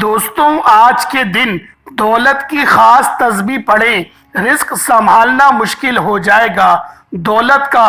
دوستوں، آج کے دن دولت کی خاص تسبیح پڑھیں، رزق سنبھالنا مشکل ہو جائے گا۔ دولت کا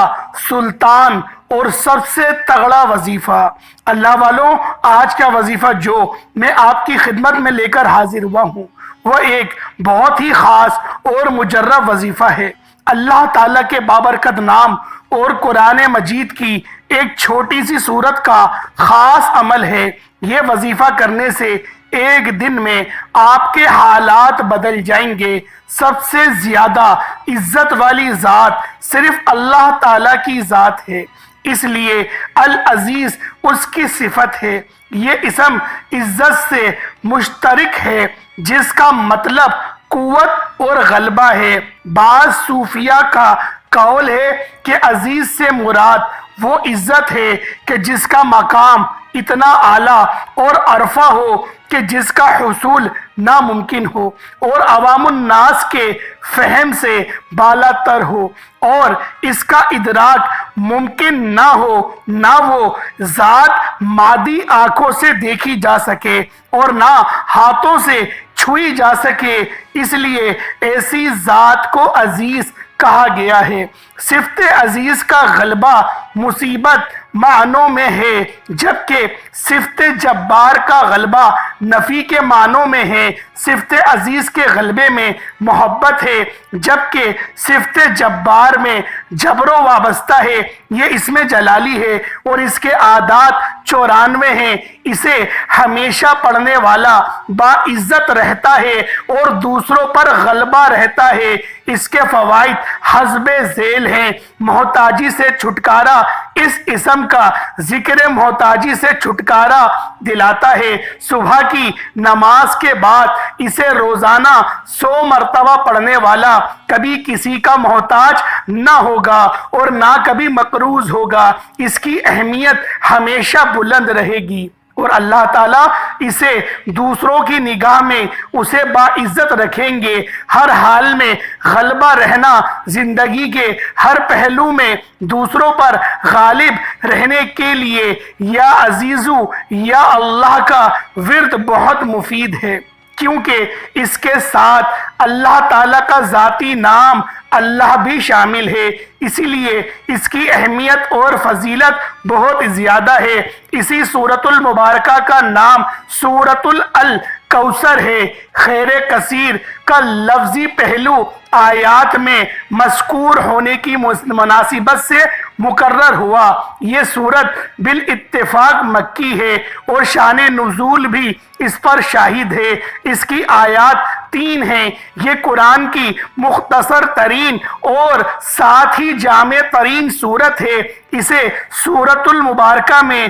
سلطان اور سب سے تگڑا وظیفہ۔ اللہ والوں، آج کا وظیفہ جو میں آپ کی خدمت میں لے کر حاضر ہوا ہوں وہ ایک بہت ہی خاص اور مجرب وظیفہ ہے۔ اللہ تعالیٰ کے بابرکت نام اور قرآن مجید کی ایک چھوٹی سی سورت کا خاص عمل ہے۔ یہ وظیفہ کرنے سے ایک دن میں آپ کے حالات بدل جائیں گے۔ سب سے زیادہ عزت والی ذات صرف اللہ تعالیٰ کی ذات ہے، اس لیے العزیز اس کی صفت ہے۔ یہ اسم عزت سے مشترک ہے جس کا مطلب قوت اور غلبہ ہے۔ بعض صوفیہ کا قول ہے کہ عزیز سے مراد وہ عزت ہے کہ جس کا مقام اتنا اعلیٰ اور عرفہ ہو کہ جس کا حصول ناممکن ہو اور عوام الناس کے فہم سے بالا تر ہو، اور اس کا ادراک ممکن نہ ہو۔ نہ وہ ذات مادی آنکھوں سے دیکھی جا سکے اور نہ ہاتھوں سے چھوئی جا سکے، اس لیے ایسی ذات کو عزیز کہا گیا ہے۔ صفت عزیز کا غلبہ مثبت معنوں میں ہے، جبکہ صفت جبار کا غلبہ نفی کے معنوں میں ہے۔ صفت عزیز کے غلبے میں محبت ہے، جبکہ صفت جبار میں جبر و وابستہ ہے۔ یہ اسم جلالی ہے اور اس کے اعداد 94 ہیں۔ اسے ہمیشہ پڑھنے والا باعزت رہتا ہے اور دوسروں پر غلبہ رہتا ہے۔ اس کے فوائد حسب ذیل ہیں۔ محتاجی سے چھٹکارا۔ اس اسم کا ذکر محتاجی سے چھٹکارا دلاتا ہے۔ صبح کی نماز کے بعد اسے روزانہ 100 مرتبہ پڑھنے والا کبھی کسی کا محتاج نہ ہوگا اور نہ کبھی مقروض ہوگا۔ اس کی اہمیت ہمیشہ بلند رہے گی اور اللہ تعالیٰ اسے دوسروں کی نگاہ میں اسے باعزت رکھیں گے۔ ہر حال میں غلبہ رہنا، زندگی کے ہر پہلو میں دوسروں پر غالب رہنے کے لیے یا عزیزو یا اللہ کا ورد بہت مفید ہے، کیونکہ اس کے ساتھ اللہ تعالیٰ کا ذاتی نام اللہ بھی شامل ہے، اسی لیے اس کی اہمیت اور فضیلت بہت زیادہ ہے۔ اسی سورۃ المبارکہ کا نام سورۃ الکوثر ہے۔ خیر کثیر کا لفظی پہلو آیات میں مذکور ہونے کی مناسبت سے مقرر ہوا۔ یہ سورت بالاتفاق مکی ہے اور شان نزول بھی اس پر شاہد ہے۔ اس کی آیات 3 ہیں۔ یہ قرآن کی مختصر ترین اور ساتھ ہی جامع ترین سورت ہے۔ اسے سورۃ المبارکہ میں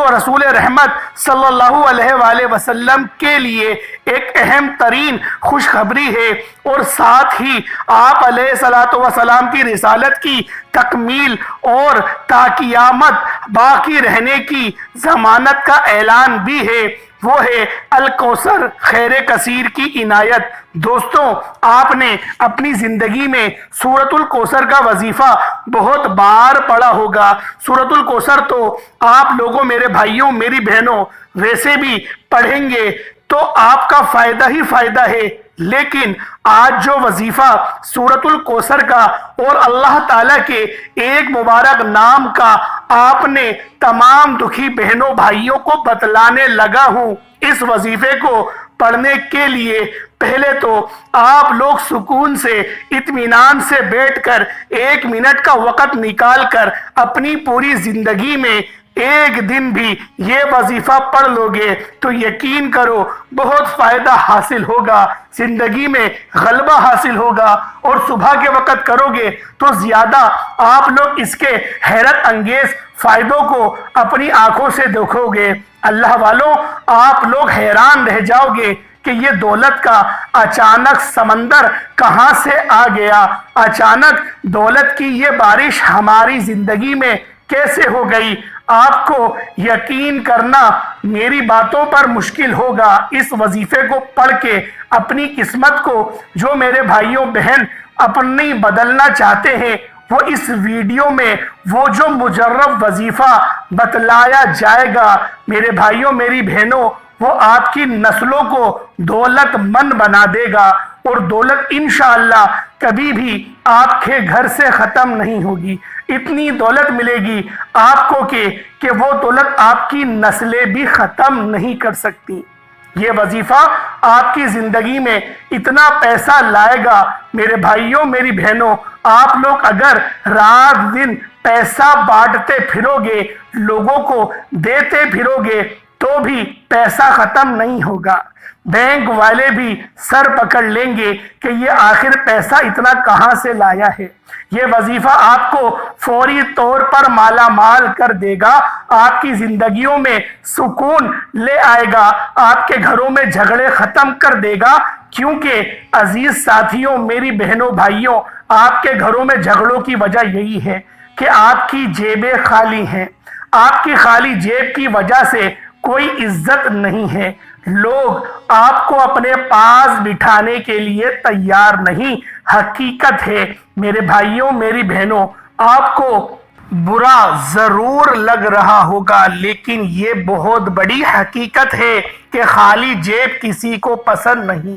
رسول رحمت صلی اللہ علیہ وآلہ وسلم کے لیے ایک اہم ترین خوشخبری ہے اور ساتھ ہی آپ علیہ الصلوۃ والسلام کی رسالت کی تکمیل اور تا قیامت باقی رہنے کی ضمانت کا اعلان بھی ہے۔ وہ ہے الکوثر، خیر کثیر کی عنایت۔ دوستوں، آپ نے اپنی زندگی میں سورۃ الکوثر کا وظیفہ بہت بار پڑھا ہوگا۔ سورۃ الکوثر تو آپ لوگوں، میرے بھائیوں میری بہنوں، ویسے بھی پڑھیں گے تو آپ کا فائدہ ہی فائدہ ہے، لیکن آج جو وظیفہ سورۃ الکوثر کا اور اللہ تعالیٰ کے ایک مبارک نام کا آپ نے تمام دکھی بہنوں بھائیوں کو بتلانے لگا ہوں، اس وظیفے کو پڑھنے کے لیے پہلے تو آپ لوگ سکون سے اطمینان سے بیٹھ کر 1 منٹ کا وقت نکال کر اپنی پوری زندگی میں ایک دن بھی یہ وظیفہ پڑھ لو گے تو یقین کرو بہت فائدہ حاصل ہوگا، زندگی میں غلبہ حاصل ہوگا، اور صبح کے وقت کرو گے تو زیادہ آپ لوگ اس کے حیرت انگیز فائدوں کو اپنی آنکھوں سے دیکھو گے۔ اللہ والوں، آپ لوگ حیران رہ جاؤ گے کہ یہ دولت کا اچانک سمندر کہاں سے آ گیا، اچانک دولت کی یہ بارش ہماری زندگی میں کیسے ہو گئی۔ آپ کو یقین کرنا میری باتوں پر مشکل ہوگا۔ اس وظیفے کو پڑھ کے اپنی قسمت کو جو میرے بھائیوں بہن اپنی بدلنا چاہتے ہیں، وہ اس ویڈیو میں وہ جو مجرب وظیفہ بتلایا جائے گا، میرے بھائیوں میری بہنوں، وہ آپ کی نسلوں کو دولت مند بنا دے گا، اور دولت انشاءاللہ کبھی بھی آپ کے گھر سے ختم نہیں ہوگی۔ اتنی دولت ملے گی آپ کو کہ وہ دولت آپ کی نسلیں بھی ختم نہیں کر سکتی۔ یہ وظیفہ آپ کی زندگی میں اتنا پیسہ لائے گا میرے بھائیوں میری بہنوں، آپ لوگ اگر رات دن پیسہ بانٹتے پھرو گے، لوگوں کو دیتے پھرو گے، تو بھی پیسہ ختم نہیں ہوگا۔ بینک والے بھی سر پکڑ لیں گے کہ یہ آخر پیسہ اتنا کہاں سے لایا ہے۔ یہ وظیفہ آپ کو فوری طور پر مالا مال کر دے گا، آپ کی زندگیوں میں سکون لے آئے گا، آپ کے گھروں میں جھگڑے ختم کر دے گا، کیونکہ عزیز ساتھیوں میری بہنوں بھائیوں، آپ کے گھروں میں جھگڑوں کی وجہ یہی ہے کہ آپ کی جیبیں خالی ہیں۔ آپ کی خالی جیب کی وجہ سے کوئی عزت نہیں ہے، لوگ آپ کو اپنے پاس بٹھانے کے لیے تیار نہیں۔ حقیقت ہے میرے بھائیوں میری بہنوں، آپ کو برا ضرور لگ رہا ہوگا، لیکن یہ بہت بڑی حقیقت ہے کہ خالی جیب کسی کو پسند نہیں۔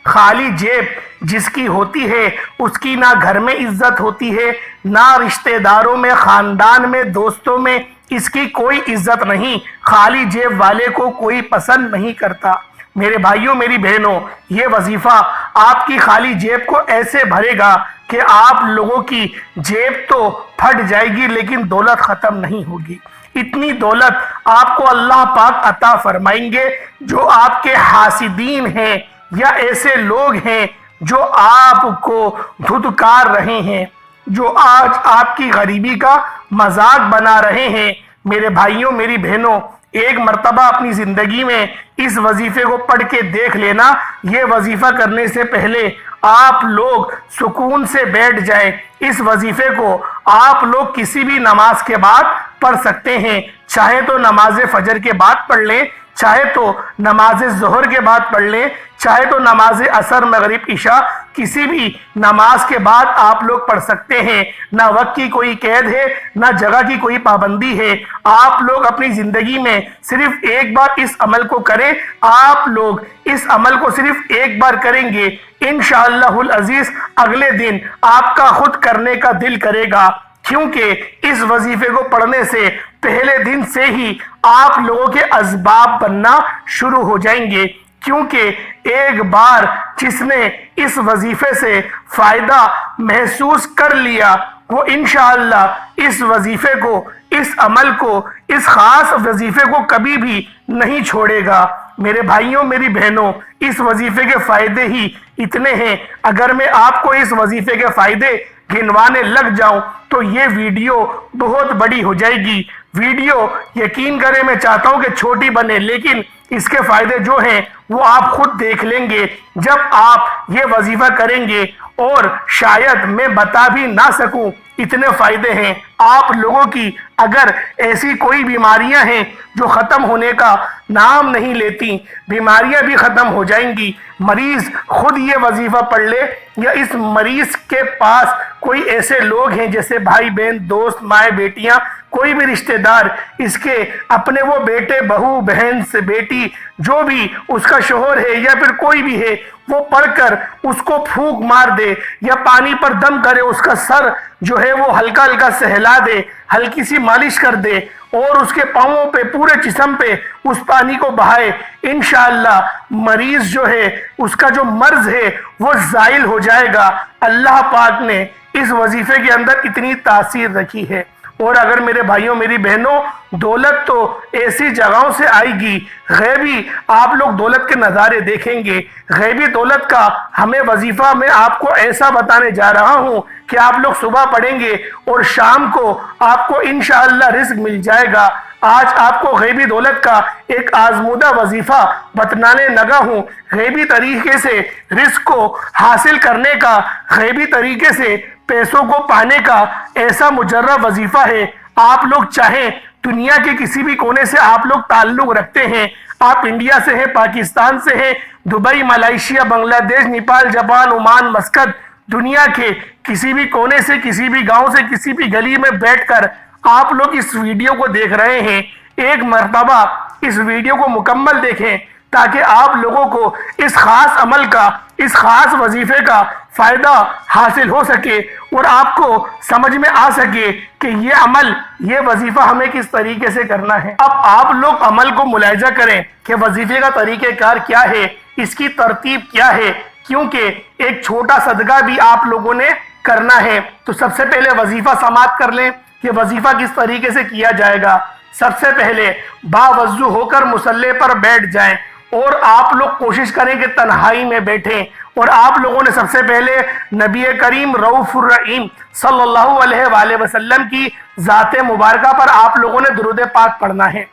خالی جیب جس کی ہوتی ہے اس کی نہ گھر میں عزت ہوتی ہے، نہ رشتہ داروں میں، خاندان میں، دوستوں میں اس کی کوئی عزت نہیں۔ خالی جیب والے کو کوئی پسند نہیں کرتا۔ میرے بھائیوں میری بہنوں، یہ وظیفہ آپ کی خالی جیب کو ایسے بھرے گا کہ آپ لوگوں کی جیب تو پھٹ جائے گی لیکن دولت ختم نہیں ہوگی۔ اتنی دولت آپ کو اللہ پاک عطا فرمائیں گے جو آپ کے حاسدین ہیں یا ایسے لوگ ہیں جو آپ کو دھتکار رہے ہیں، جو آج آپ کی غریبی کا مذاق بنا رہے ہیں۔ میرے بھائیوں میری بہنوں، ایک مرتبہ اپنی زندگی میں اس وظیفے کو پڑھ کے دیکھ لینا۔ یہ وظیفہ کرنے سے پہلے آپ لوگ سکون سے بیٹھ جائیں۔ اس وظیفے کو آپ لوگ کسی بھی نماز کے بعد پڑھ سکتے ہیں، چاہے تو نماز فجر کے بعد پڑھ لیں، چاہے تو نماز ظہر کے بعد پڑھ لیں، چاہے تو نماز عصر مغرب عشاء کسی بھی نماز کے بعد آپ لوگ پڑھ سکتے ہیں۔ نہ وقت کی کوئی قید ہے، نہ جگہ کی کوئی پابندی ہے۔ آپ لوگ اپنی زندگی میں صرف ایک بار اس عمل کو کریں۔ آپ لوگ اس عمل کو صرف ایک بار کریں گے، انشاءاللہ العزیز اگلے دن آپ کا خود کرنے کا دل کرے گا، کیونکہ اس وظیفے کو پڑھنے سے پہلے دن سے ہی آپ لوگوں کے اسباب بننا شروع ہو جائیں گے، کیونکہ ایک بار جس نے اس وظیفے سے فائدہ محسوس کر لیا وہ انشاءاللہ اس وظیفے کو، اس عمل کو، اس خاص وظیفے کو کبھی بھی نہیں چھوڑے گا۔ میرے بھائیوں میری بہنوں، اس وظیفے کے فائدے ہی اتنے ہیں۔ اگر میں آپ کو اس وظیفے کے فائدے گنوانے لگ جاؤں تو یہ ویڈیو بہت بڑی ہو جائے گی۔ ویڈیو یقین کریں میں چاہتا ہوں کہ چھوٹی بنے، لیکن اس کے فائدے جو ہیں وہ آپ خود دیکھ لیں گے جب آپ یہ وظیفہ کریں گے، اور شاید میں بتا بھی نہ سکوں اتنے فائدے ہیں۔ آپ لوگوں کی اگر ایسی کوئی بیماریاں ہیں جو ختم ہونے کا نام نہیں لیتی، بیماریاں بھی ختم ہو جائیں گی۔ مریض خود یہ وظیفہ پڑھ لے یا اس مریض کے پاس کوئی ایسے لوگ ہیں جیسے بھائی بہن، دوست، مائیں بیٹیاں، کوئی بھی رشتہ دار، اس کے اپنے وہ بیٹے، بہو، بہن سے بیٹی، جو بھی اس کا شوہر ہے یا پھر کوئی بھی ہے، وہ پڑھ کر اس کو پھونک مار دے یا پانی پر دم کرے، اس کا سر جو ہے وہ ہلکا ہلکا سہلا دے، ہلکی سی مالش کر دے اور اس کے پاؤں پہ، پورے جسم پہ اس پانی کو بہائے، انشاءاللہ مریض جو ہے اس کا جو مرض ہے وہ زائل ہو جائے گا۔ اللہ پاک نے اس وظیفے کے اندر اتنی تاثیر رکھی ہے۔ اور اگر میرے بھائیوں میری بہنوں، دولت تو ایسی جگہوں سے آئے گی، غیبی آپ لوگ دولت کے نظارے دیکھیں گے۔ غیبی دولت کا ہمیں وظیفہ میں آپ کو ایسا بتانے جا رہا ہوں کہ آپ لوگ صبح پڑھیں گے اور شام کو آپ کو انشاءاللہ رزق مل جائے گا۔ آج آپ کو غیبی دولت کا ایک آزمودہ وظیفہ بتلانے لگا ہوں۔ غیبی طریقے سے رزق کو حاصل کرنے کا، غیبی طریقے سے پیسوں کو پانے کا ایسا مجرب وظیفہ ہے۔ آپ لوگ چاہیں دنیا کے کسی بھی کونے سے آپ لوگ تعلق رکھتے ہیں، آپ انڈیا سے ہیں، پاکستان سے ہیں، دبئی، ملائیشیا، بنگلہ دیش، نیپال، جاپان، عمان، مسقط، دنیا کے کسی بھی کونے سے، کسی بھی گاؤں سے، کسی بھی گلی میں بیٹھ کر آپ لوگ اس ویڈیو کو دیکھ رہے ہیں۔ ایک مرتبہ اس ویڈیو کو مکمل دیکھیں تاکہ آپ لوگوں کو اس خاص عمل کا، اس خاص وظیفے کا فائدہ حاصل ہو سکے اور آپ کو سمجھ میں آ سکے کہ یہ عمل، یہ وظیفہ ہمیں کس طریقے سے کرنا ہے۔ اب آپ لوگ عمل کو ملاحظہ کریں کہ وظیفے کا طریقہ کار کیا ہے، اس کی ترتیب کیا ہے، کیونکہ ایک چھوٹا صدقہ بھی آپ لوگوں نے کرنا ہے۔ تو سب سے پہلے وظیفہ سماعت کر لیں کہ وظیفہ کس طریقے سے کیا جائے گا۔ سب سے پہلے باوضو ہو کر مصلی پر بیٹھ جائیں اور آپ لوگ کوشش کریں کہ تنہائی میں بیٹھیں، اور آپ لوگوں نے سب سے پہلے نبی کریم رؤوف الرحیم صلی اللہ علیہ وآلہ وسلم کی ذات مبارکہ پر آپ لوگوں نے درود پاک پڑھنا ہے۔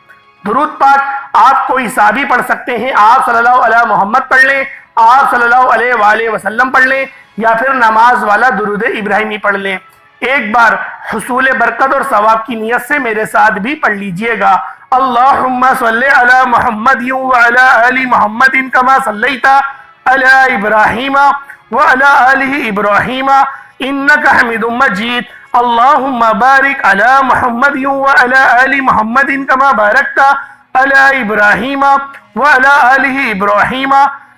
درود پاک آپ کوئی سا بھی پڑھ سکتے ہیں، آپ صلی اللہ علیہ محمد پڑھ لیں، آپ صلی اللہ علیہ وآلہ وسلم پڑھ لیں، یا پھر نماز والا درود ابراہیمی پڑھ لیں۔ ایک بار حصول برکت اور ثواب کی نیت سے میرے ساتھ بھی پڑھ لیجئے گا۔ اللہم صلی علی محمد وعلی آل محمد کما صلیت علی ابراہیم وعلی آل ابراہیم انکا حمید مجید۔ اللہم بارک علی محمد وعلی آل محمد کما بارکت علی ابراہیم وعلی آل ابراہیم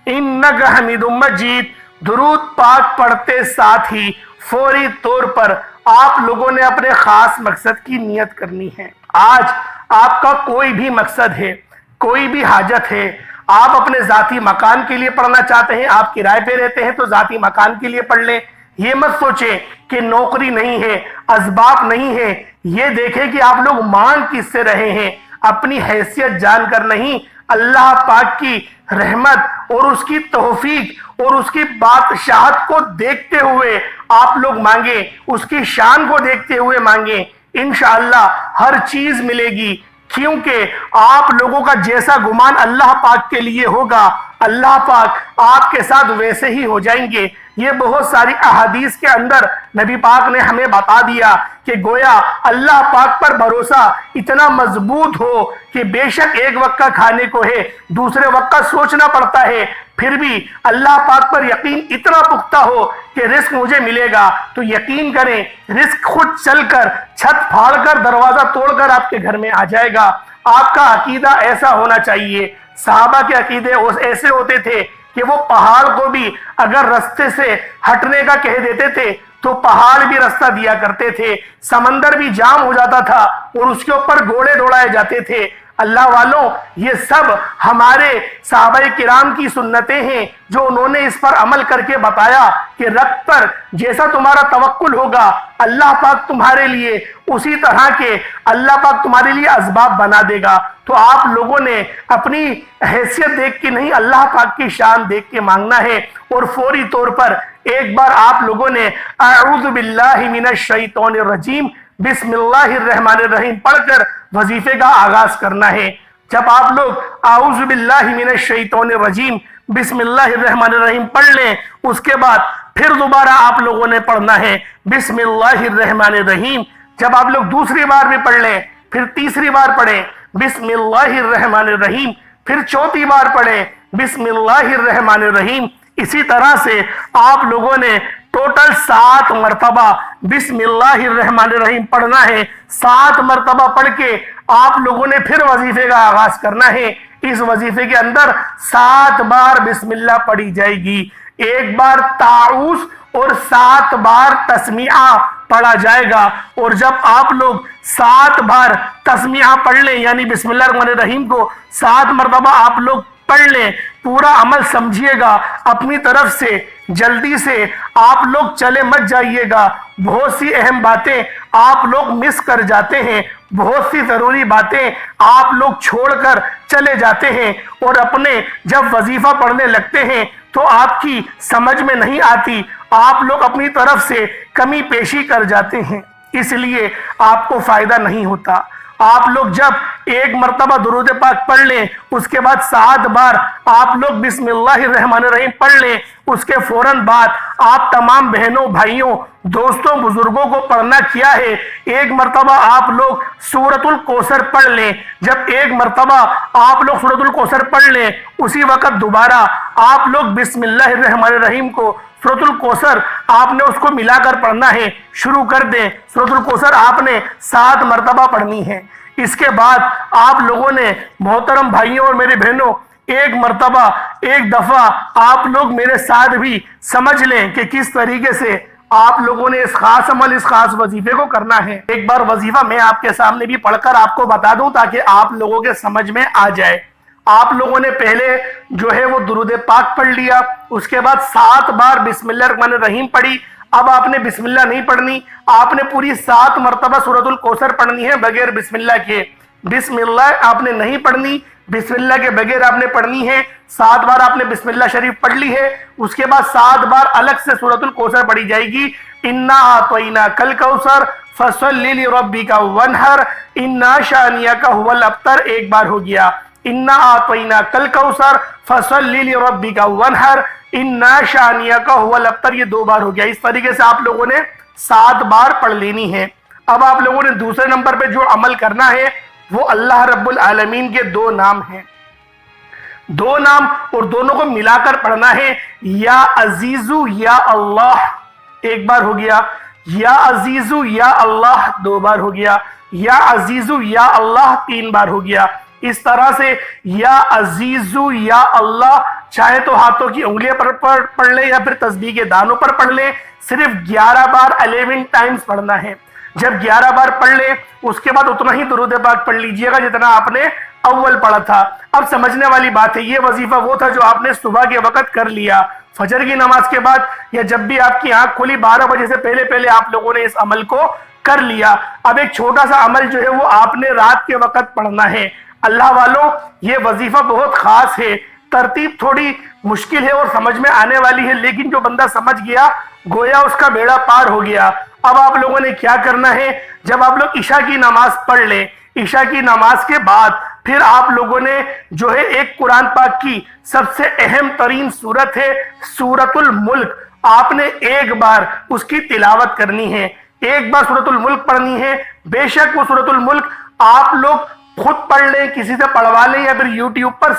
انکا حمید مجید۔ درود پاک پڑھتے ساتھ ہی فوری طور پر آپ لوگوں نے اپنے خاص مقصد کی نیت کرنی ہے۔ آج آپ کا کوئی بھی مقصد ہے، کوئی بھی حاجت ہے، آپ اپنے ذاتی مکان کے لیے پڑھنا چاہتے ہیں، آپ کرائے پہ رہتے ہیں تو ذاتی مکان کے لیے پڑھ لیں۔ یہ مت سوچیں کہ نوکری نہیں ہے، اسباب نہیں ہے، یہ دیکھیں کہ آپ لوگ مانگ کس سے رہے ہیں۔ اپنی حیثیت جان کر نہیں، اللہ پاک کی رحمت اور اس کی توفیق اور اس کی بادشاہت کو دیکھتے ہوئے آپ لوگ مانگیں، اس کی شان کو دیکھتے ہوئے مانگیں، انشاءاللہ ہر چیز ملے گی، کیونکہ آپ لوگوں کا جیسا گمان اللہ پاک کے لیے ہوگا، اللہ پاک آپ کے ساتھ ویسے ہی ہو جائیں گے۔ یہ بہت ساری احادیث کے اندر نبی پاک نے ہمیں بتا دیا کہ گویا اللہ پاک پر بھروسہ اتنا مضبوط ہو کہ بے شک ایک وقت کا کھانے کو ہے، دوسرے وقت کا سوچنا پڑتا ہے، پھر بھی اللہ پاک پر یقین اتنا پختہ ہو کہ رزق مجھے ملے گا، تو یقین کریں رزق خود چل کر، چھت پھاڑ کر، دروازہ توڑ کر آپ کے گھر میں آ جائے گا۔ آپ کا عقیدہ ایسا ہونا چاہیے۔ صحابہ کے عقیدے ایسے ہوتے تھے کہ وہ پہاڑ کو بھی اگر رستے سے ہٹنے کا کہہ دیتے تھے تو پہاڑ بھی رستہ دیا کرتے تھے، سمندر بھی جام ہو جاتا تھا اور اس کے اوپر گھوڑے دوڑائے جاتے تھے۔ اللہ والوں، یہ سب ہمارے صحابہ کرام کی سنتیں ہیں جو انہوں نے اس پر عمل کر کے بتایا کہ رب پر جیسا تمہارا توکل ہوگا، اللہ پاک تمہارے لیے اسی طرح کے اللہ پاک تمہارے لیے اسباب بنا دے گا۔ تو آپ لوگوں نے اپنی حیثیت دیکھ کے نہیں، اللہ پاک کی شان دیکھ کے مانگنا ہے، اور فوری طور پر ایک بار آپ لوگوں نے اعوذ باللہ من الشیطان الرجیم بسم اللہ الرحمن الرحیم پڑھ کر وظیفے کا آغاز کرنا ہے۔ جب آپ لوگ اعوذ باللہ من الشیطان الرجیم بسم اللہ الرحمن الرحیم پڑھ لیں، اس کے بعد پھر دوبارہ آپ لوگوں نے پڑھنا ہے بسم اللہ الرحمن الرحیم۔ جب آپ لوگ دوسری بار بھی پڑھ لیں، پھر تیسری بار پڑھیں بسم اللہ الرحمن الرحیم، پھر چوتھی بار پڑھیں بسم اللہ الرحمن الرحیم۔ اسی طرح سے آپ لوگوں نے ٹوٹل 7 مرتبہ بسم اللہ الرحمن الرحیم پڑھنا ہے۔ 7 مرتبہ پڑھ کے آپ لوگوں نے پھر وظیفے کا آغاز کرنا ہے۔ اس وظیفے کے اندر 7 بار بسم اللہ پڑھی جائے گی، 1 بار تعوذ اور 7 بار تسمیہ پڑھا جائے گا۔ اور جب آپ لوگ 7 بار تسمیہ پڑھ لیں، یعنی بسم اللہ الرحمن الرحیم کو 7 مرتبہ آپ لوگ پڑھ لیں، پورا عمل سمجھیے گا، اپنی طرف سے جلدی سے آپ لوگ چلے مت جائیے گا۔ بہت سی اہم باتیں آپ لوگ مس کر جاتے ہیں، بہت سی ضروری باتیں آپ لوگ چھوڑ کر چلے جاتے ہیں، اور اپنے جب وظیفہ پڑھنے لگتے ہیں تو آپ کی سمجھ میں نہیں آتی، آپ لوگ اپنی طرف سے کمی پیشی کر جاتے ہیں، اس لیے آپ کو فائدہ نہیں ہوتا۔ آپ لوگ جب 1 مرتبہ درود پاک پڑھ لیں، اس کے بعد 7 بار آپ لوگ بسم اللہ الرحمن الرحیم پڑھ لیں، اس کے فوراً بعد آپ تمام بہنوں، بھائیوں، دوستوں، بزرگوں کو پڑھنا کیا ہے، 1 مرتبہ آپ لوگ سورۃ الکوثر پڑھ لیں۔ جب 1 مرتبہ آپ لوگ سورۃ الکوثر پڑھ لیں، اسی وقت دوبارہ آپ لوگ بسم اللہ الرحمن الرحیم کو سورۃ الکوثر آپ نے اس کو ملا کر پڑھنا ہے، شروع کر دیں۔ سورۃ الکوثر آپ نے 7 مرتبہ پڑھنی ہے۔ اس کے بعد آپ لوگوں نے محترم بھائیوں اور میرے بہنوں ایک مرتبہ ایک دفعہ آپ لوگ میرے ساتھ بھی سمجھ لیں کہ کس طریقے سے آپ لوگوں نے اس خاص عمل اس خاص وظیفے کو کرنا ہے۔ ایک بار وظیفہ میں آپ کے سامنے بھی پڑھ کر آپ کو بتا دوں تاکہ آپ لوگوں کے سمجھ میں آ جائے۔ آپ لوگوں نے پہلے جو ہے وہ درود پاک پڑھ لیا، اس کے بعد 7 بار بسم اللہ الرحمن الرحیم پڑھی۔ اب آپ نے بسم اللہ نہیں پڑھنی، آپ نے پوری 7 مرتبہ سورۃ الکوثر پڑھنی ہے بغیر بسم اللہ کے۔ بسم اللہ آپ نے نہیں پڑھنی، بسم اللہ کے بغیر آپ نے پڑھنی ہے۔ 7 بار آپ نے بسم اللہ شریف پڑھ لی ہے، اس کے بعد 7 بار الگ سے سورۃ الکوثر پڑھی جائے گی۔ انا اعطیناک الکوثر فصلی لربک وانحر انا شانئک ھو الابتر ایک بار ہو گیا۔ انا اعطیناک الکوثر فصلی لربک وانحر انا شانئک ھو الابتر یہ 2 بار ہو گیا۔ اس طریقے سے آپ لوگوں نے 7 بار پڑھ لینی ہے۔ اب آپ لوگوں نے دوسرے نمبر پہ جو عمل کرنا ہے وہ اللہ رب العالمین کے 2 نام ہیں، 2 نام اور دونوں کو ملا کر پڑھنا ہے۔ یا عزیزو یا اللہ ایک بار ہو گیا، یا عزیزو یا اللہ 2 بار ہو گیا، یا عزیزو یا اللہ 3 بار ہو گیا۔ اس طرح سے یا عزیزو یا اللہ چاہے تو ہاتھوں کی انگلیاں پر پڑھ لیں یا پھر تسبیح کے دانوں پر پڑھ لیں، صرف 11 بار 11 ٹائمز پڑھنا ہے۔ جب 11 بار پڑھ لیں اس کے بعد اتنا ہی درود پاک پڑھ لیجئے گا جتنا آپ نے اول پڑھا تھا۔ اب سمجھنے والی بات ہے، یہ وظیفہ وہ تھا جو آپ نے صبح کے وقت کر لیا، فجر کی نماز کے بعد یا جب بھی آپ کی آنکھ کھلی 12 بجے سے پہلے آپ لوگوں نے اس عمل کو کر لیا۔ اب ایک چھوٹا سا عمل جو ہے وہ آپ نے رات کے وقت پڑھنا ہے۔ اللہ والوں یہ وظیفہ بہت خاص ہے، ترتیب تھوڑی مشکل ہے اور سمجھ میں آنے والی ہے، لیکن جو بندہ سمجھ گیا گویا اس کا بیڑا پار ہو گیا۔ اب آپ لوگوں نے کیا کرنا ہے، جب آپ لوگ عشاء کی نماز پڑھ لیں، عشاء کی نماز کے بعد پھر آپ لوگوں نے جو ہے ایک قرآن پاک کی سب سے اہم ترین سورت ہے سورۃ الملک، آپ نے ایک بار اس کی تلاوت کرنی ہے، ایک بار سورۃ الملک پڑھنی ہے۔ بے شک وہ سورۃ الملک آپ لوگ خود پڑھ لیں، کسی سے پڑھوا لیں یا پھر یوٹیوب پر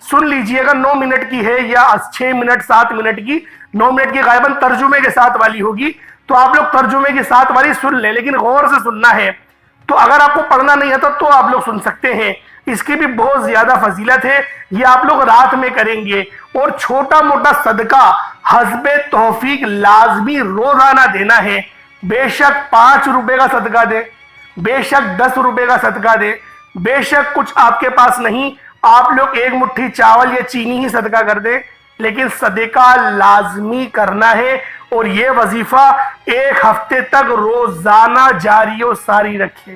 سن لیجئے گا۔ 9 منٹ کی ہے یا 6 منٹ 7 منٹ کی، 9 منٹ کی غالباً ترجمے کے ساتھ والی ہوگی، تو آپ لوگ ترجمے کے ساتھ والی سن لیں، لیکن غور سے سننا ہے۔ تو اگر آپ کو پڑھنا نہیں آتا تو آپ لوگ سن سکتے ہیں، اس کی بھی بہت زیادہ فضیلت ہے۔ یہ آپ لوگ رات میں کریں گے اور چھوٹا موٹا صدقہ حسب توفیق لازمی روزانہ دینا ہے۔ بے شک 5 روپے کا صدقہ دے، بے شک 10 روپے کا صدقہ دے، بے شک کچھ آپ کے پاس نہیں، آپ لوگ 1 مٹھی چاول یا چینی ہی صدقہ کر دیں، لیکن صدقہ لازمی کرنا ہے۔ اور یہ وظیفہ 1 ہفتے تک روزانہ جاری و ساری رکھے،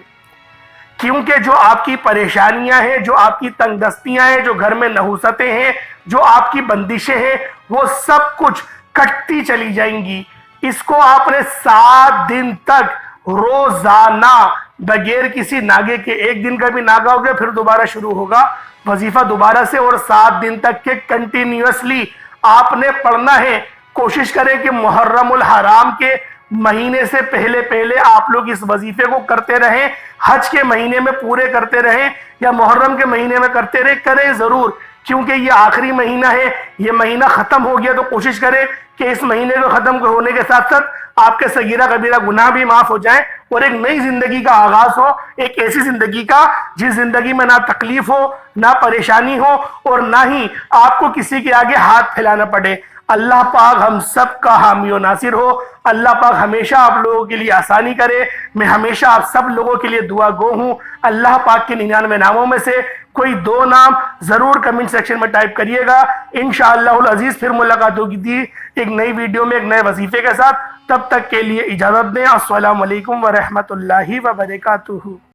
کیونکہ جو آپ کی پریشانیاں ہیں، جو آپ کی تنگ دستیاں ہیں، جو گھر میں نحوستیں ہیں، جو آپ کی بندشیں ہیں، وہ سب کچھ کٹتی چلی جائیں گی۔ اس کو آپ نے 7 دن تک روزانہ بغیر کسی ناگے کے، 1 دن کا بھی ناگا ہو گیا پھر دوبارہ شروع ہوگا وظیفہ دوبارہ سے، اور 7 دن تک کے کنٹینیوسلی آپ نے پڑھنا ہے۔ کوشش کریں کہ محرم الحرام کے مہینے سے پہلے آپ لوگ اس وظیفے کو کرتے رہیں، حج کے مہینے میں پورے کرتے رہیں یا محرم کے مہینے میں کرتے رہیں، کریں ضرور، کیونکہ یہ آخری مہینہ ہے، یہ مہینہ ختم ہو گیا تو کوشش کریں کہ اس مہینے کو ختم ہونے کے ساتھ ساتھ آپ کے صغیرہ کبیرہ گناہ بھی معاف ہو جائیں اور ایک نئی زندگی کا آغاز ہو، ایک ایسی زندگی کا جس زندگی میں نہ تکلیف ہو، نہ پریشانی ہو اور نہ ہی آپ کو کسی کے آگے ہاتھ پھیلانا پڑے۔ اللہ پاک ہم سب کا حامی و ناصر ہو، اللہ پاک ہمیشہ آپ لوگوں کے لیے آسانی کرے۔ میں ہمیشہ آپ سب لوگوں کے لیے دعا گو ہوں۔ اللہ پاک کے 99 ناموں میں سے کوئی 2 نام ضرور کمنٹ سیکشن میں ٹائپ کریے گا۔ انشاءاللہ العزیز پھر ملاقات ہوگی ایک نئی ویڈیو میں ایک نئے وظیفے کے ساتھ۔ تب تک کے لیے اجازت دیں۔ السلام علیکم ورحمۃ اللہ وبرکاتہ۔